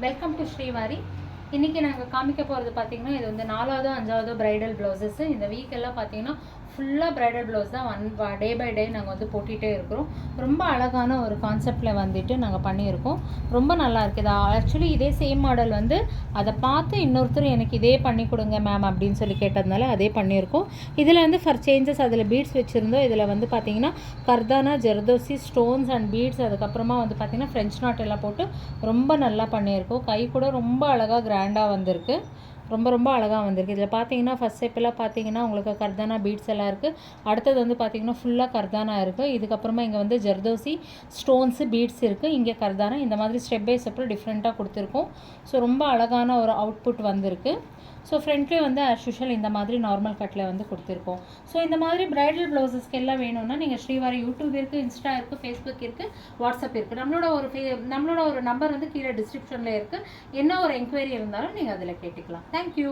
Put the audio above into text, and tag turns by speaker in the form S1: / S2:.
S1: Welcome to Srivari. இன்றைக்கி நாங்கள் காமிக்க போகிறது பார்த்திங்கன்னா, இது வந்து 4வது 5வது ப்ரைடல் ப்ளவுசஸ்ஸு. இந்த வீக் எல்லாம் பார்த்திங்கன்னா ஃபுல்லாக ப்ரைடல் ப்ளவுஸ் தான் டே பை டே நாங்கள் வந்து போட்டுகிட்டே இருக்கிறோம். ரொம்ப அழகான ஒரு கான்செப்டில் வந்துட்டு நாங்கள் பண்ணியிருக்கோம். ரொம்ப நல்லா இருக்குது. இது ஆக்சுவலி இதே சேம் மாடல் வந்து அதை பார்த்து இன்னொருத்தர் எனக்கு இதே பண்ணி கொடுங்க மேம் அப்படின்னு சொல்லி கேட்டதுனால அதே பண்ணியிருக்கோம். இதில் வந்து ஃபார் சேஞ்சஸ் அதில் பீட்ஸ் வச்சுருந்தோம். இதில் வந்து பார்த்திங்கன்னா கர்தானா, ஜர்தோசி, ஸ்டோன்ஸ் அண்ட் பீட்ஸ், அதுக்கப்புறமா வந்து பார்த்திங்கன்னா ஃப்ரெஞ்ச் நாட் எல்லாம் போட்டு ரொம்ப நல்லா பண்ணியிருக்கோம். கை கூட ரொம்ப அழகாக கிராண்டாக வந்திருக்கு. ரொம்ப அழகாக வந்திருக்கு. இதில் பார்த்தீங்கன்னா ஃபஸ்ட் ஸ்டெப்பெல்லாம் பார்த்தீங்கன்னா உங்களுக்கு கர்தானா பீட்ஸ் எல்லாம் இருக்குது. அடுத்தது வந்து பார்த்திங்கன்னா ஃபுல்லாக கர்தானா இருக்குது. இதுக்கப்புறமா இங்கே வந்து ஜர்தோசி, ஸ்டோன்ஸு, பீட்ஸ் இருக்குது. இங்கே கர்தானா, இந்த மாதிரி ஸ்டெப் பை ஸ்டெப்பில் டிஃப்ரெண்ட்டாக கொடுத்துருக்கோம். ஸோ ரொம்ப அழகான ஒரு அவுட்புட் வந்திருக்கு. ஸோ ஃப்ரண்ட்லேயே வந்து ஆஸ் யூஷுவல் இந்த மாதிரி நார்மல் கட்டில் வந்து கொடுத்துருக்கோம். ஸோ இந்த மாதிரி ப்ரைடல் ப்ளவுசஸ்க்கு எல்லாம் வேணும்னா நீங்கள் ஸ்ரீவாரி யூடியூப் இருக்குது, இன்ஸ்டா இருக்குது, ஃபேஸ்புக் இருக்குது, வாட்ஸ்அப் இருக்குது. நம்மளோட ஒரு நம்பர் வந்து கீழே டிஸ்கிரிப்ஷனில் இருக்குது. என்ன ஒரு என்கொயரி இருந்தாலும் நீங்கள் அதில் கேட்டுக்கலாம். தேங்க்யூ.